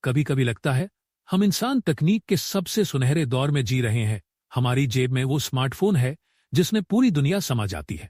कभी कभी लगता है हम इंसान तकनीक के सबसे सुनहरे दौर में जी रहे हैं। हमारी जेब में वो स्मार्टफोन है जिसमें पूरी दुनिया समा जाती है।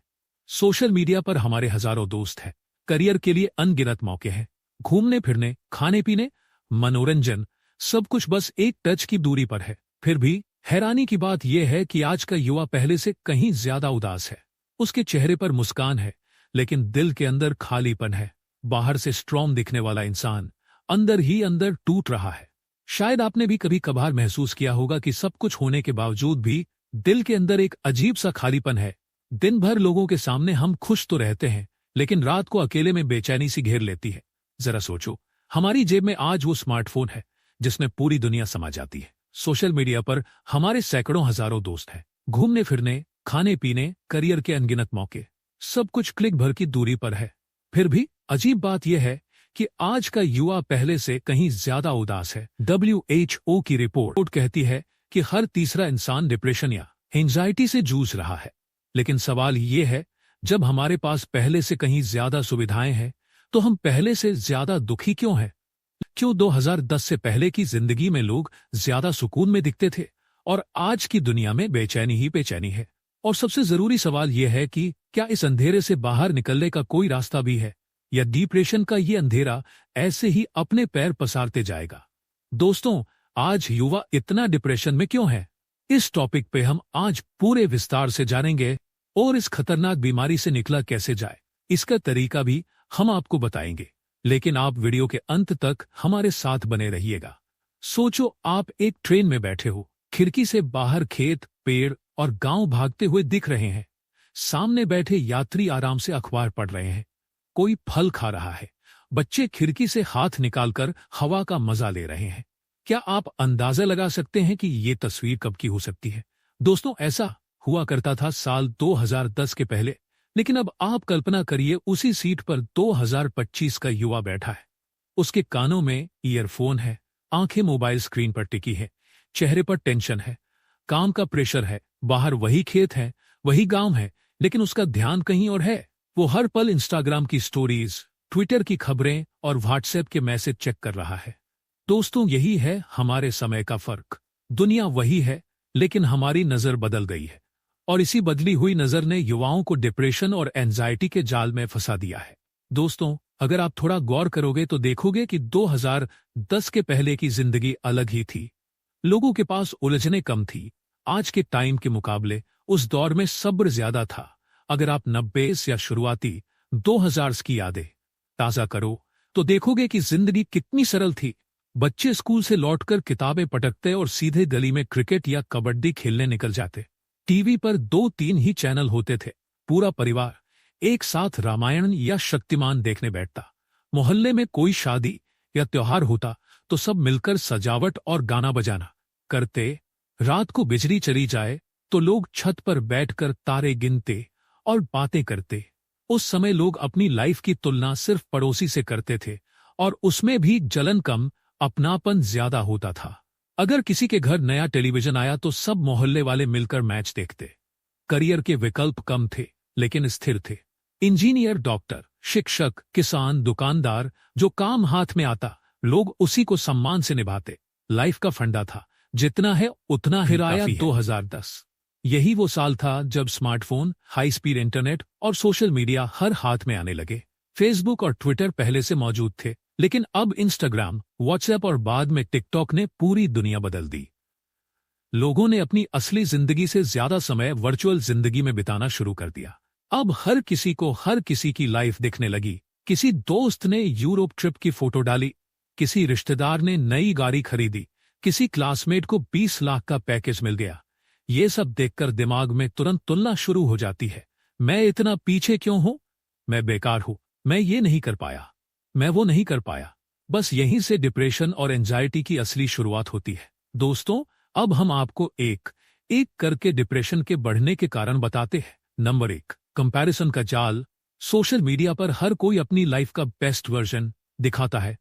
सोशल मीडिया पर हमारे हजारों दोस्त हैं। करियर के लिए अनगिनत मौके हैं। घूमने फिरने, खाने पीने, मनोरंजन, सब कुछ बस एक टच की दूरी पर है। फिर भी हैरानी की बात यह है कि आज का युवा पहले से कहीं ज्यादा उदास है। उसके चेहरे पर मुस्कान है, लेकिन दिल के अंदर खालीपन है। बाहर से स्ट्रॉन्ग दिखने वाला इंसान अंदर ही अंदर टूट रहा है। शायद आपने भी कभी कभार महसूस किया होगा कि सब कुछ होने के बावजूद भी दिल के अंदर एक अजीब सा खालीपन है। दिन भर लोगों के सामने हम खुश तो रहते हैं, लेकिन रात को अकेले में बेचैनी सी घेर लेती है। जरा सोचो, हमारी जेब में आज वो स्मार्टफोन है जिसमें पूरी दुनिया समा जाती है। सोशल मीडिया पर हमारे सैकड़ों हजारों दोस्त हैं। घूमने फिरने, खाने पीने, करियर के अनगिनत मौके, सब कुछ क्लिक भर की दूरी पर है। फिर भी अजीब बात यह है कि आज का युवा पहले से कहीं ज्यादा उदास है। WHO की रिपोर्ट कहती है कि हर तीसरा इंसान डिप्रेशन या एंजाइटी से जूझ रहा है। लेकिन सवाल ये है, जब हमारे पास पहले से कहीं ज्यादा सुविधाएं हैं, तो हम पहले से ज्यादा दुखी क्यों हैं? क्यों 2010 से पहले की जिंदगी में लोग ज्यादा सुकून में दिखते थे और आज की दुनिया में बेचैनी ही बेचैनी है? और सबसे जरूरी सवाल यह है कि क्या इस अंधेरे से बाहर निकलने का कोई रास्ता भी है, या डिप्रेशन का ये अंधेरा ऐसे ही अपने पैर पसारते जाएगा? दोस्तों, आज युवा इतना डिप्रेशन में क्यों है? इस टॉपिक पे हम आज पूरे विस्तार से जानेंगे और इस खतरनाक बीमारी से निकला कैसे जाए, इसका तरीका भी हम आपको बताएंगे। लेकिन आप वीडियो के अंत तक हमारे साथ बने रहिएगा। सोचो, आप एक ट्रेन में बैठे हो। खिड़की से बाहर खेत, पेड़ और गांव भागते हुए दिख रहे हैं। सामने बैठे यात्री आराम से अखबार पढ़ रहे हैं। कोई फल खा रहा है। बच्चे खिड़की से हाथ निकालकर हवा का मजा ले रहे हैं। क्या आप अंदाजा लगा सकते हैं कि ये तस्वीर कब की हो सकती है? दोस्तों, ऐसा हुआ करता था साल 2010 के पहले। लेकिन अब आप कल्पना करिए, उसी सीट पर 2025 का युवा बैठा है। उसके कानों में ईयरफोन है, आंखें मोबाइल स्क्रीन पर टिकी है, चेहरे पर टेंशन है, काम का प्रेशर है, बाहर वही खेत है, वही गांव है, लेकिन उसका ध्यान कहीं और है। वो हर पल इंस्टाग्राम की स्टोरीज, ट्विटर की खबरें और व्हाट्सएप के मैसेज चेक कर रहा है। दोस्तों, यही है हमारे समय का फर्क। दुनिया वही है, लेकिन हमारी नजर बदल गई है। और इसी बदली हुई नजर ने युवाओं को डिप्रेशन और एंजाइटी के जाल में फंसा दिया है। दोस्तों, अगर आप थोड़ा गौर करोगे तो देखोगे कि 2010 के पहले की जिंदगी अलग ही थी। लोगों के पास उलझने कम थी। आज के टाइम के मुकाबले उस दौर में सब्र ज्यादा था। अगर आप 90 या शुरुआती 2000 की यादें ताजा करो तो देखोगे कि जिंदगी कितनी सरल थी। बच्चे स्कूल से लौटकर किताबें पटकते और सीधे गली में क्रिकेट या कबड्डी खेलने निकल जाते। टीवी पर 2-3 ही चैनल होते थे। पूरा परिवार एक साथ रामायण या शक्तिमान देखने बैठता। मोहल्ले में कोई शादी या त्योहार होता तो सब मिलकर सजावट और गाना बजाना करते। रात को बिजली चली जाए तो लोग छत पर बैठकर तारे गिनते और बातें करते। उस समय लोग अपनी लाइफ की तुलना सिर्फ पड़ोसी से करते थे, और उसमें भी जलन कम, अपनापन ज्यादा होता था। अगर किसी के घर नया टेलीविजन आया तो सब मोहल्ले वाले मिलकर मैच देखते। करियर के विकल्प कम थे, लेकिन स्थिर थे। इंजीनियर, डॉक्टर, शिक्षक, किसान, दुकानदार, जो काम हाथ में आता लोग उसी को सम्मान से निभाते। लाइफ का फंडा था, जितना है उतना ही आया 2010। यही वो साल था जब स्मार्टफोन, हाई स्पीड इंटरनेट और सोशल मीडिया हर हाथ में आने लगे। फेसबुक और ट्विटर पहले से मौजूद थे, लेकिन अब इंस्टाग्राम, व्हाट्सएप और बाद में टिकटॉक ने पूरी दुनिया बदल दी। लोगों ने अपनी असली जिंदगी से ज्यादा समय वर्चुअल जिंदगी में बिताना शुरू कर दिया। अब हर किसी को हर किसी की लाइफ दिखने लगी। किसी दोस्त ने यूरोप ट्रिप की फोटो डाली, किसी रिश्तेदार ने नई गाड़ी खरीदी, किसी क्लासमेट को 20 लाख का पैकेज मिल गया। ये सब देखकर दिमाग में तुरंत तुलना शुरू हो जाती है। मैं इतना पीछे क्यों हूं? मैं बेकार हूं। मैं ये नहीं कर पाया। मैं वो नहीं कर पाया। बस यहीं से डिप्रेशन और एंजाइटी की असली शुरुआत होती है। दोस्तों, अब हम आपको एक एक करके डिप्रेशन के बढ़ने के कारण बताते हैं। नंबर 1, कंपैरिजन का जाल। सोशल मीडिया पर हर कोई अपनी लाइफ का बेस्ट वर्जन दिखाता है,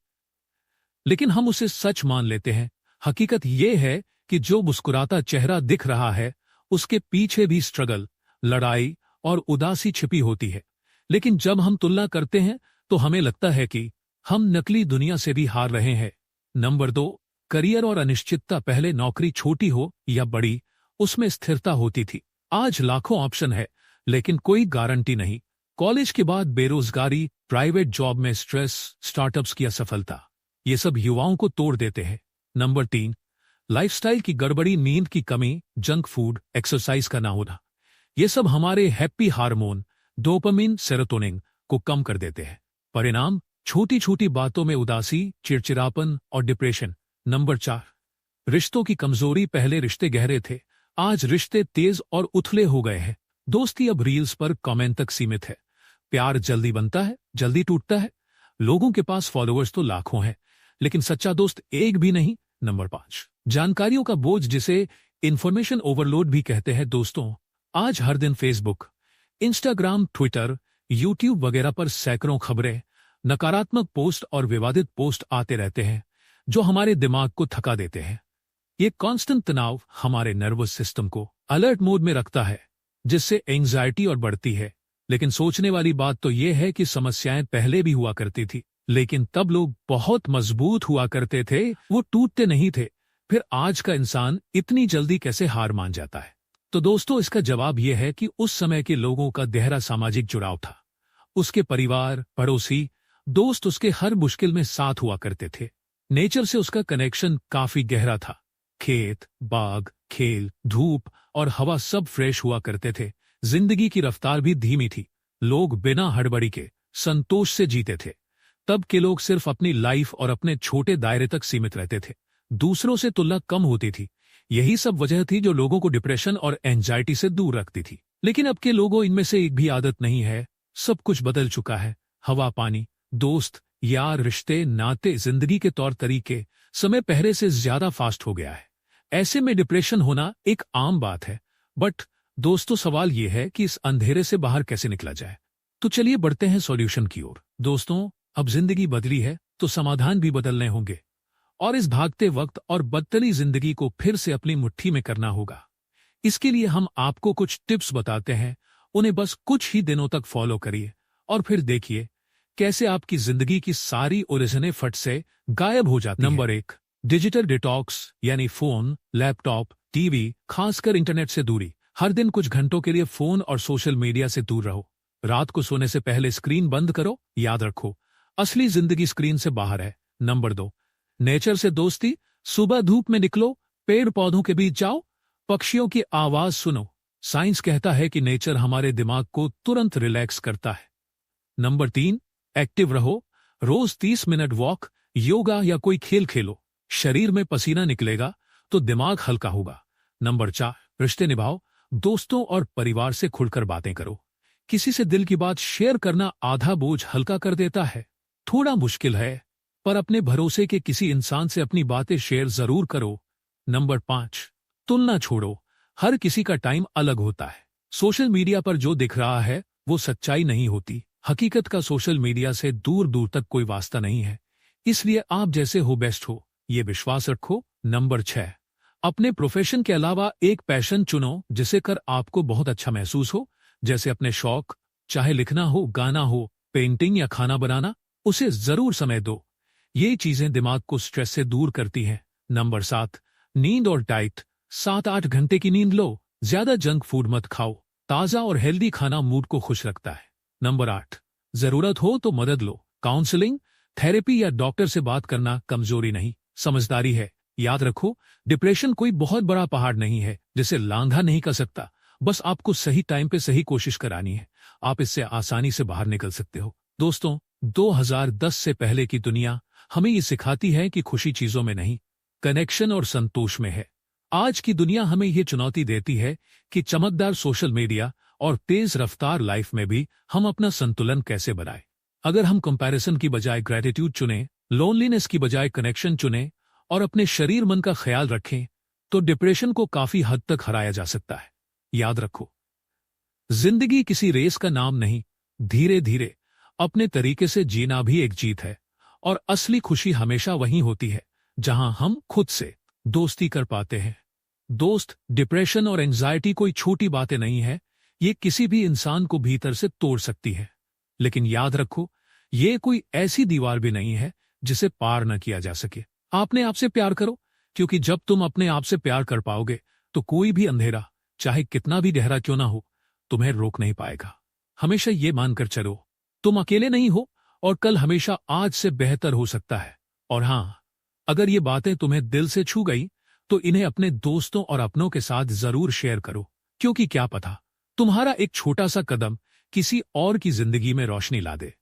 लेकिन हम उसे सच मान लेते हैं। हकीकत यह है कि जो मुस्कुराता चेहरा दिख रहा है, उसके पीछे भी स्ट्रगल, लड़ाई और उदासी छिपी होती है। लेकिन जब हम तुलना करते हैं तो हमें लगता है कि हम नकली दुनिया से भी हार रहे हैं। नंबर 2, करियर और अनिश्चितता। पहले नौकरी छोटी हो या बड़ी, उसमें स्थिरता होती थी। आज लाखों ऑप्शन है, लेकिन कोई गारंटी नहीं। कॉलेज के बाद बेरोजगारी, प्राइवेट जॉब में स्ट्रेस, स्टार्टअप्स की असफलता, ये सब युवाओं को तोड़ देते हैं। नंबर 3, लाइफस्टाइल की गड़बड़ी, नींद की कमी, जंक फूड, एक्सरसाइज का ना होना, ये सब हमारे हैप्पी हार्मोन डोपामिन, सेरोटोनिन को कम कर देते हैं। परिणाम, छोटी छोटी बातों में उदासी, चिड़चिड़ापन और डिप्रेशन। नंबर 4, रिश्तों की कमजोरी। पहले रिश्ते गहरे थे, आज रिश्ते तेज और उथले हो गए हैं। दोस्ती अब रील्स पर कमेंट तक सीमित है। प्यार जल्दी बनता है, जल्दी टूटता है। लोगों के पास फॉलोअर्स तो लाखों हैं, लेकिन सच्चा दोस्त एक भी नहीं। नंबर 5, जानकारियों का बोझ, जिसे इंफॉर्मेशन ओवरलोड भी कहते हैं। दोस्तों, आज हर दिन फेसबुक, इंस्टाग्राम, ट्विटर, यूट्यूब वगैरह पर सैकड़ों खबरें, नकारात्मक पोस्ट और विवादित पोस्ट आते रहते हैं, जो हमारे दिमाग को थका देते हैं। ये कांस्टेंट तनाव हमारे नर्वस सिस्टम को अलर्ट मोड में रखता है, जिससे एंजाइटी और बढ़ती है। लेकिन सोचने वाली बात तो यह है कि समस्याएं पहले भी हुआ करती थी, लेकिन तब लोग बहुत मजबूत हुआ करते थे, वो टूटते नहीं थे। फिर आज का इंसान इतनी जल्दी कैसे हार मान जाता है? तो दोस्तों, इसका जवाब यह है कि उस समय के लोगों का गहरा सामाजिक जुड़ाव था। उसके परिवार, पड़ोसी, दोस्त उसके हर मुश्किल में साथ हुआ करते थे। नेचर से उसका कनेक्शन काफी गहरा था। खेत, बाग, खेल, धूप और हवा सब फ्रेश हुआ करते थे। जिंदगी की रफ्तार भी धीमी थी। लोग बिना हड़बड़ी के संतोष से जीते थे। तब के लोग सिर्फ अपनी लाइफ और अपने छोटे दायरे तक सीमित रहते थे। दूसरों से तुलना कम होती थी। यही सब वजह थी जो लोगों को डिप्रेशन और एंजाइटी से दूर रखती थी। लेकिन अब के लोगों इनमें से एक भी आदत नहीं है। सब कुछ बदल चुका है। हवा पानी, दोस्त, यार, रिश्ते, नाते, जिंदगी के तौर तरीके, समय पहले से ज्यादा फास्ट हो गया है। ऐसे में डिप्रेशन होना एक आम बात है। बट दोस्तों, सवाल यह है कि इस अंधेरे से बाहर कैसे निकला जाए। तो चलिए बढ़ते हैं सॉल्यूशन की ओर। दोस्तों, अब जिंदगी बदली है तो समाधान भी बदलने होंगे, और इस भागते वक्त और बदतरी जिंदगी को फिर से अपनी मुट्ठी में करना होगा। इसके लिए हम आपको कुछ टिप्स बताते हैं। उन्हें बस कुछ ही दिनों तक फॉलो करिए और फिर देखिए कैसे आपकी जिंदगी की सारी उलझनें फट से गायब हो जाती हैं। नंबर 1, डिजिटल डिटॉक्स, यानी फोन, लैपटॉप, टीवी, खासकर इंटरनेट से दूरी। हर दिन कुछ घंटों के लिए फोन और सोशल मीडिया से दूर रहो। रात को सोने से पहले स्क्रीन बंद करो। याद रखो, असली जिंदगी स्क्रीन से बाहर है। नंबर 2, नेचर से दोस्ती। सुबह धूप में निकलो, पेड़ पौधों के बीच जाओ, पक्षियों की आवाज सुनो। साइंस कहता है कि नेचर हमारे दिमाग को तुरंत रिलैक्स करता है। नंबर 3, एक्टिव रहो। रोज 30 मिनट वॉक, योगा या कोई खेल खेलो। शरीर में पसीना निकलेगा तो दिमाग हल्का होगा। नंबर 4, रिश्ते निभाओ। दोस्तों और परिवार से खुलकर बातें करो। किसी से दिल की बात शेयर करना आधा बोझ हल्का कर देता है। थोड़ा मुश्किल है, पर अपने भरोसे के किसी इंसान से अपनी बातें शेयर जरूर करो। नंबर 5, तुलना छोड़ो। हर किसी का टाइम अलग होता है। सोशल मीडिया पर जो दिख रहा है वो सच्चाई नहीं होती। हकीकत का सोशल मीडिया से दूर दूर तक कोई वास्ता नहीं है। इसलिए आप जैसे हो बेस्ट हो, ये विश्वास रखो। नंबर 6, अपने प्रोफेशन के अलावा एक पैशन चुनो जिसे कर आपको बहुत अच्छा महसूस हो। जैसे अपने शौक, चाहे लिखना हो, गाना हो, पेंटिंग या खाना बनाना, उसे जरूर समय दो। ये चीजें दिमाग को स्ट्रेस से दूर करती हैं। नंबर 7, नींद और डाइट। 7-8 घंटे की नींद लो। ज्यादा जंक फूड मत खाओ। ताजा और हेल्दी खाना मूड को खुश रखता है। नंबर 8, जरूरत हो तो मदद लो। काउंसलिंग, थेरेपी या डॉक्टर से बात करना कमजोरी नहीं, समझदारी है। याद रखो, डिप्रेशन कोई बहुत बड़ा पहाड़ नहीं है जिसे लांघा नहीं कर सकता। बस आपको सही टाइम पे सही कोशिश करानी है। आप इससे आसानी से बाहर निकल सकते हो। दोस्तों, 2010 से पहले की दुनिया हमें ये सिखाती है कि खुशी चीजों में नहीं, कनेक्शन और संतोष में है। आज की दुनिया हमें ये चुनौती देती है कि चमकदार सोशल मीडिया और तेज रफ्तार लाइफ में भी हम अपना संतुलन कैसे बनाएं। अगर हम कंपैरिजन की बजाय ग्रेटिट्यूड चुनें, लोनलीनेस की बजाय कनेक्शन चुनें और अपने शरीर मन का ख्याल रखें, तो डिप्रेशन को काफी हद तक हराया जा सकता है। याद रखो, जिंदगी किसी रेस का नाम नहीं, धीरे धीरे अपने तरीके से जीना भी एक जीत है। और असली खुशी हमेशा वहीं होती है जहां हम खुद से दोस्ती कर पाते हैं। दोस्त, डिप्रेशन और एंजाइटी कोई छोटी बातें नहीं है। ये किसी भी इंसान को भीतर से तोड़ सकती है। लेकिन याद रखो, ये कोई ऐसी दीवार भी नहीं है जिसे पार न किया जा सके। आपने आप से प्यार करो, क्योंकि जब तुम अपने आप से प्यार कर पाओगे तो कोई भी अंधेरा, चाहे कितना भी गहरा क्यों ना हो, तुम्हें रोक नहीं पाएगा। हमेशा ये मानकर चलो, तुम अकेले नहीं हो और कल हमेशा आज से बेहतर हो सकता है। और हां, अगर ये बातें तुम्हें दिल से छू गई तो इन्हें अपने दोस्तों और अपनों के साथ जरूर शेयर करो, क्योंकि क्या पता तुम्हारा एक छोटा सा कदम किसी और की जिंदगी में रोशनी ला दे।